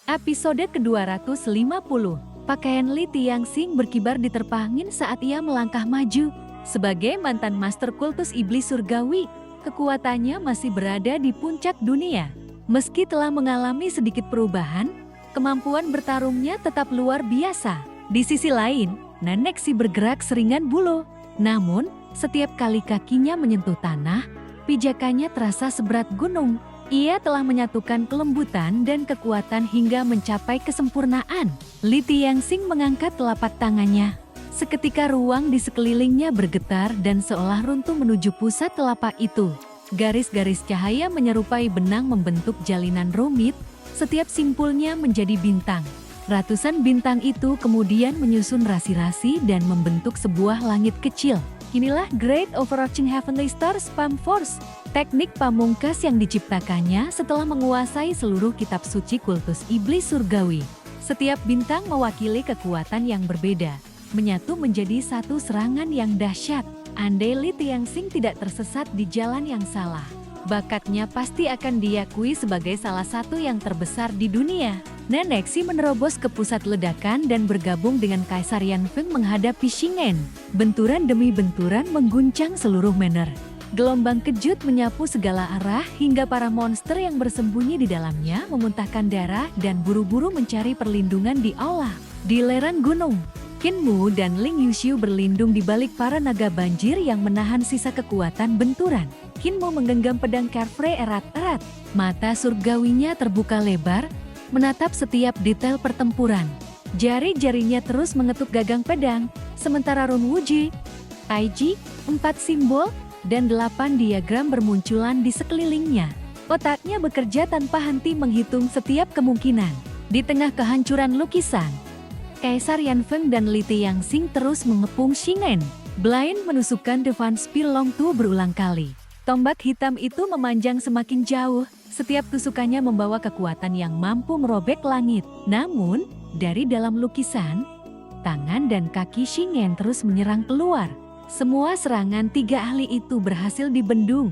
Episode ke-250. Pakaian Li Tianxing berkibar diterpa angin saat ia melangkah maju. Sebagai mantan master kultus iblis surgawi, kekuatannya masih berada di puncak dunia. Meski telah mengalami sedikit perubahan, kemampuan bertarungnya tetap luar biasa. Di sisi lain, Nenek Si bergerak seringan bulu. Namun, setiap kali kakinya menyentuh tanah, pijakannya terasa seberat gunung. Ia telah menyatukan kelembutan dan kekuatan hingga mencapai kesempurnaan. Li Tianxing mengangkat telapak tangannya. Seketika ruang di sekelilingnya bergetar dan seolah runtuh menuju pusat telapak itu. Garis-garis cahaya menyerupai benang membentuk jalinan rumit, setiap simpulnya menjadi bintang. Ratusan bintang itu kemudian menyusun rasi-rasi dan membentuk sebuah langit kecil. Inilah Great Overarching Heavenly Star Spam Force, teknik pamungkas yang diciptakannya setelah menguasai seluruh kitab suci kultus iblis surgawi. Setiap bintang mewakili kekuatan yang berbeda, menyatu menjadi satu serangan yang dahsyat. Andai Li Tianxing tidak tersesat di jalan yang salah, bakatnya pasti akan diakui sebagai salah satu yang terbesar di dunia. Nenek Si menerobos ke pusat ledakan dan bergabung dengan Kaisar Yanfeng menghadapi Shingen. Benturan demi benturan mengguncang seluruh manor. Gelombang kejut menyapu segala arah hingga para monster yang bersembunyi di dalamnya memuntahkan darah dan buru-buru mencari perlindungan di aula. Di lereng gunung, Qin Mu dan Ling Yuxiu berlindung di balik para naga banjir yang menahan sisa kekuatan benturan. Qin Mu menggenggam pedang Carefree erat-erat. Mata surgawinya terbuka lebar, menatap setiap detail pertempuran. Jari-jarinya terus mengetuk gagang pedang, sementara run Wuji, Taiji, 4 simbol, dan 8 diagram bermunculan di sekelilingnya. Otaknya bekerja tanpa henti menghitung setiap kemungkinan. Di tengah kehancuran lukisan, Kaisar Yanfeng dan Li Tianxing terus mengepung Shingen. Blind menusukkan Devant Spear Long Tu berulang kali. Tombak hitam itu memanjang semakin jauh. Setiap tusukannya membawa kekuatan yang mampu merobek langit. Namun, dari dalam lukisan, tangan dan kaki Shingen terus menyerang keluar. Semua serangan tiga ahli itu berhasil dibendung,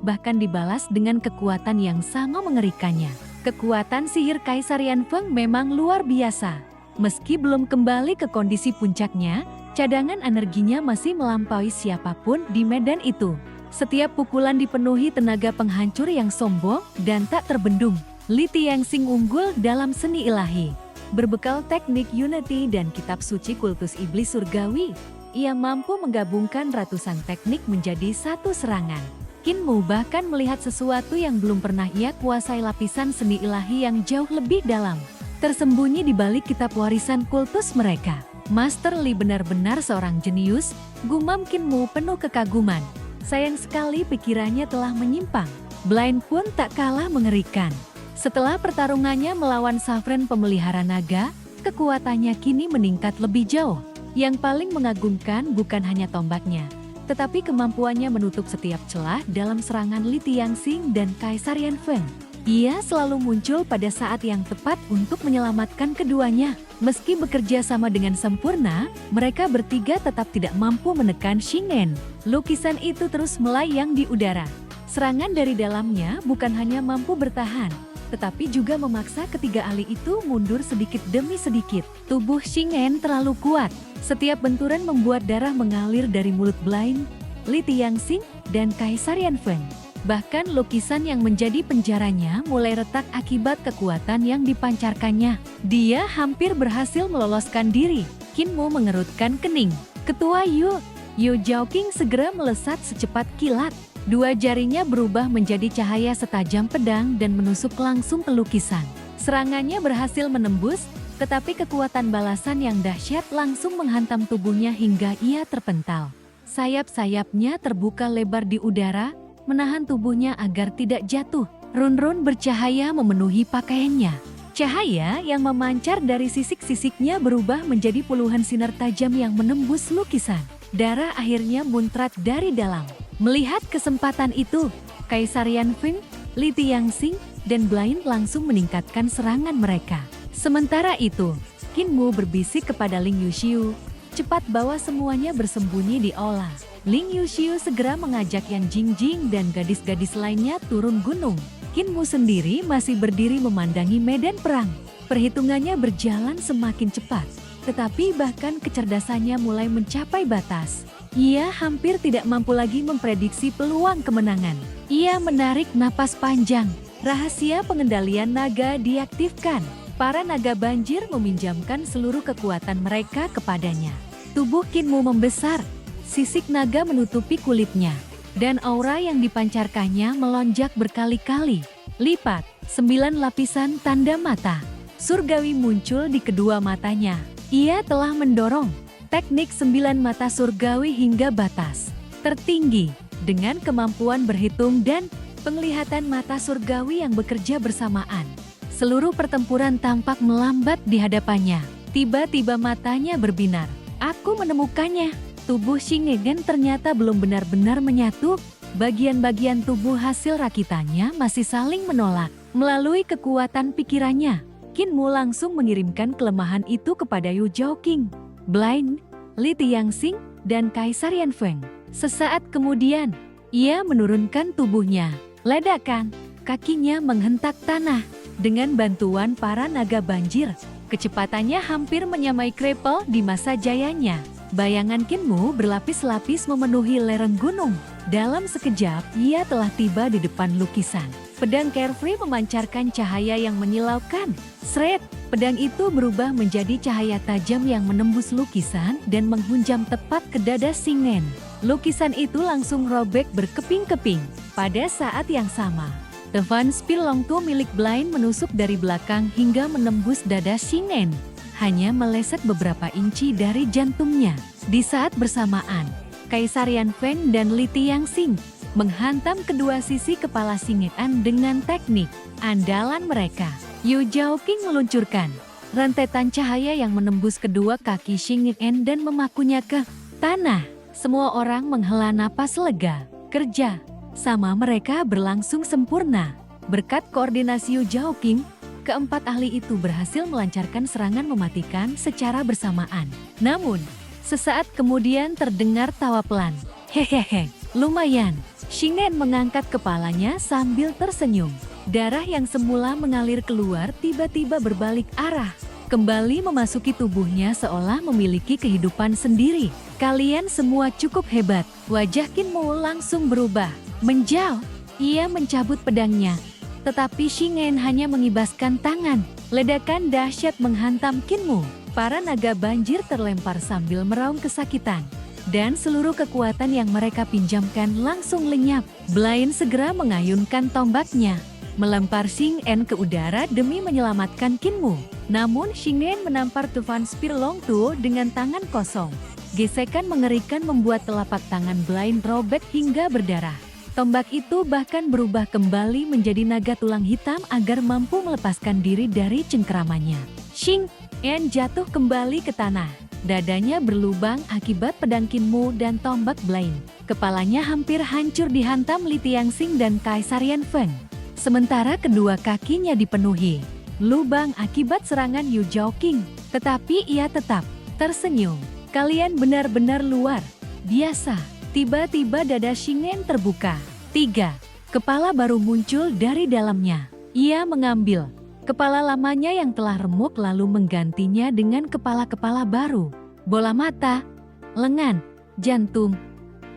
bahkan dibalas dengan kekuatan yang sama mengerikannya. Kekuatan sihir Kaisar Yanfeng memang luar biasa. Meski belum kembali ke kondisi puncaknya, cadangan energinya masih melampaui siapapun di medan itu. Setiap pukulan dipenuhi tenaga penghancur yang sombong dan tak terbendung. Li Tianxing unggul dalam seni ilahi. Berbekal teknik Unity dan kitab suci kultus iblis surgawi, ia mampu menggabungkan ratusan teknik menjadi satu serangan. Qin Mu bahkan melihat sesuatu yang belum pernah ia kuasai, lapisan seni ilahi yang jauh lebih dalam, tersembunyi di balik kitab warisan kultus mereka. Master Li benar-benar seorang jenius, gumam Qin Mu penuh kekaguman. Sayang sekali pikirannya telah menyimpang. Blind pun tak kalah mengerikan. Setelah pertarungannya melawan Saffron pemelihara naga, kekuatannya kini meningkat lebih jauh. Yang paling mengagumkan bukan hanya tombaknya, tetapi kemampuannya menutup setiap celah dalam serangan Li Tianxing dan Kaisar Yanfeng. Ia selalu muncul pada saat yang tepat untuk menyelamatkan keduanya. Meski bekerja sama dengan sempurna, mereka bertiga tetap tidak mampu menekan Shingen. Lukisan itu terus melayang di udara. Serangan dari dalamnya bukan hanya mampu bertahan, tetapi juga memaksa ketiga ahli itu mundur sedikit demi sedikit. Tubuh Shingen terlalu kuat. Setiap benturan membuat darah mengalir dari mulut Blind, Li Tianxing, dan Kaisar Yanfeng. Bahkan lukisan yang menjadi penjaranya mulai retak akibat kekuatan yang dipancarkannya. Dia hampir berhasil meloloskan diri. Qin Mu mengerutkan kening. Ketua Yu Zhaoqing segera melesat secepat kilat. Dua jarinya berubah menjadi cahaya setajam pedang dan menusuk langsung ke lukisan. Serangannya berhasil menembus, tetapi kekuatan balasan yang dahsyat langsung menghantam tubuhnya hingga ia terpental. Sayap-sayapnya terbuka lebar di udara, menahan tubuhnya agar tidak jatuh. Run-run bercahaya memenuhi pakaiannya. Cahaya yang memancar dari sisik-sisiknya berubah menjadi puluhan sinar tajam yang menembus lukisan. Darah akhirnya muncrat dari dalam. Melihat kesempatan itu, Kaisar Yanfeng, Li Tianxing, dan Blind langsung meningkatkan serangan mereka. Sementara itu, Qin Mu berbisik kepada Ling Yuxiu, cepat bawa semuanya bersembunyi di aula. Ling Yuxiu segera mengajak Yan Jingjing dan gadis-gadis lainnya turun gunung. Qin Mu sendiri masih berdiri memandangi medan perang. Perhitungannya berjalan semakin cepat, tetapi bahkan kecerdasannya mulai mencapai batas. Ia hampir tidak mampu lagi memprediksi peluang kemenangan. Ia menarik napas panjang. Rahasia pengendalian naga diaktifkan. Para naga banjir meminjamkan seluruh kekuatan mereka kepadanya. Tubuh Kinmu membesar, sisik naga menutupi kulitnya, dan aura yang dipancarkannya melonjak berkali-kali lipat. 9 lapisan tanda mata surgawi muncul di kedua matanya. Ia telah mendorong teknik 9 mata surgawi hingga batas tertinggi dengan kemampuan berhitung dan penglihatan mata surgawi yang bekerja bersamaan. Seluruh pertempuran tampak melambat di hadapannya. Tiba-tiba matanya berbinar. Aku menemukannya. Tubuh Shingen ternyata belum benar-benar menyatu. Bagian-bagian tubuh hasil rakitannya masih saling menolak. Melalui kekuatan pikirannya, Kinmu langsung mengirimkan kelemahan itu kepada Yu Zhaoqing, Blind, Li Tianxing, dan Kaisar Yanfeng. Sesaat kemudian, ia menurunkan tubuhnya. Ledakan, kakinya menghentak tanah. Dengan bantuan para naga banjir, kecepatannya hampir menyamai Krepel di masa jayanya. Bayangan Kinmu berlapis-lapis memenuhi lereng gunung. Dalam sekejap, ia telah tiba di depan lukisan. Pedang Carefree memancarkan cahaya yang menyilaukan. Sret, pedang itu berubah menjadi cahaya tajam yang menembus lukisan dan menghunjam tepat ke dada Shingen. Lukisan itu langsung robek berkeping-keping. Pada saat yang sama, Devan Spear Longtu milik Blind menusuk dari belakang hingga menembus dada Shingen. Hanya meleset beberapa inci dari jantungnya. Di saat bersamaan, Kaisar Yanfeng dan Li Tianxing menghantam kedua sisi kepala Shingen dengan teknik andalan mereka. Yu Zhaoqing meluncurkan rentetan cahaya yang menembus kedua kaki Shingen dan memakunya ke tanah. Semua orang menghela napas lega. Kerja sama mereka berlangsung sempurna. Berkat koordinasi Yu Zhaoqing, keempat ahli itu berhasil melancarkan serangan mematikan secara bersamaan. Namun, sesaat kemudian terdengar tawa pelan. Hehehe, lumayan. Shingen mengangkat kepalanya sambil tersenyum. Darah yang semula mengalir keluar tiba-tiba berbalik arah. Kembali memasuki tubuhnya seolah memiliki kehidupan sendiri. Kalian semua cukup hebat. Wajah Kinmu langsung berubah. Menjauh, ia mencabut pedangnya. Tetapi Shingen hanya mengibaskan tangan. Ledakan dahsyat menghantam Kinmu. Para naga banjir terlempar sambil meraung kesakitan. Dan seluruh kekuatan yang mereka pinjamkan langsung lenyap. Blind segera mengayunkan tombaknya, melempar Shingen ke udara demi menyelamatkan Kinmu. Namun Shingen menampar Devan Spear Longtu dengan tangan kosong. Gesekan mengerikan membuat telapak tangan Blind robek hingga berdarah. Tombak itu bahkan berubah kembali menjadi naga tulang hitam agar mampu melepaskan diri dari cengkeramannya. Shingen jatuh kembali ke tanah. Dadanya berlubang akibat pedang Kinmu dan tombak Blind. Kepalanya hampir hancur dihantam Li Tianxing dan Kaisar Yanfeng. Sementara kedua kakinya dipenuhi lubang akibat serangan Yu Zhaoqing. Tetapi ia tetap tersenyum. Kalian benar-benar luar biasa. Tiba-tiba dada Shingen terbuka. 3. Kepala baru muncul dari dalamnya. Ia mengambil kepala lamanya yang telah remuk lalu menggantinya dengan kepala-kepala baru. Bola mata, lengan, jantung,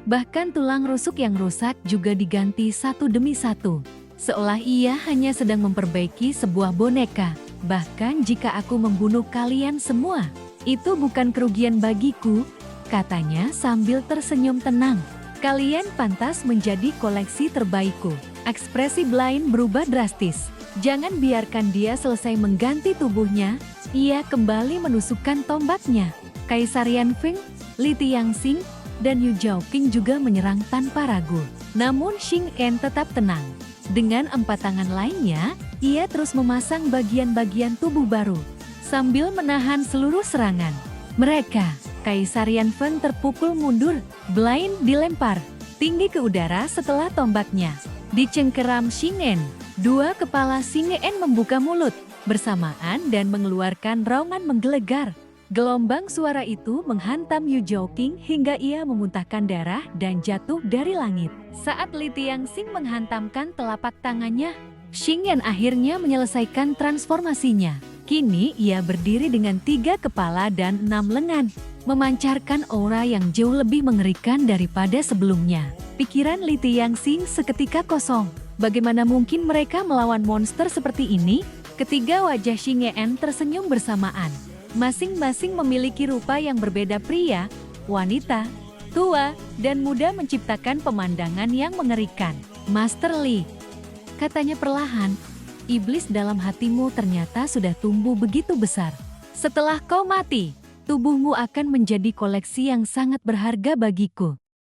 bahkan tulang rusuk yang rusak juga diganti satu demi satu. Seolah ia hanya sedang memperbaiki sebuah boneka. Bahkan jika aku membunuh kalian semua, itu bukan kerugian bagiku, katanya sambil tersenyum tenang. Kalian pantas menjadi koleksi terbaikku. Ekspresi Blind berubah drastis. Jangan biarkan dia selesai mengganti tubuhnya. Ia kembali menusukkan tombaknya. Kaisar Yanfeng, Li Tianxing, dan Yu Zhaoqing juga menyerang tanpa ragu. Namun Shingen tetap tenang. Dengan 4 tangan lainnya, ia terus memasang bagian-bagian tubuh baru sambil menahan seluruh serangan mereka. Kaisar Yanfeng terpukul mundur. Blind dilempar tinggi ke udara setelah tombaknya dicengkeram Shingen. 2 kepala Shingen membuka mulut bersamaan dan mengeluarkan raungan menggelegar. Gelombang suara itu menghantam Yu Zhaoqing hingga ia memuntahkan darah dan jatuh dari langit. Saat Li Tianxing menghantamkan telapak tangannya, Shingen akhirnya menyelesaikan transformasinya. Kini ia berdiri dengan 3 kepala dan 6 lengan, memancarkan aura yang jauh lebih mengerikan daripada sebelumnya. Pikiran Li Tianxing seketika kosong. Bagaimana mungkin mereka melawan monster seperti ini? Ketiga wajah Xing Yan tersenyum bersamaan. Masing-masing memiliki rupa yang berbeda, pria, wanita, tua, dan muda menciptakan pemandangan yang mengerikan. Master Li, katanya perlahan, iblis dalam hatimu ternyata sudah tumbuh begitu besar. Setelah kau mati, tubuhmu akan menjadi koleksi yang sangat berharga bagiku.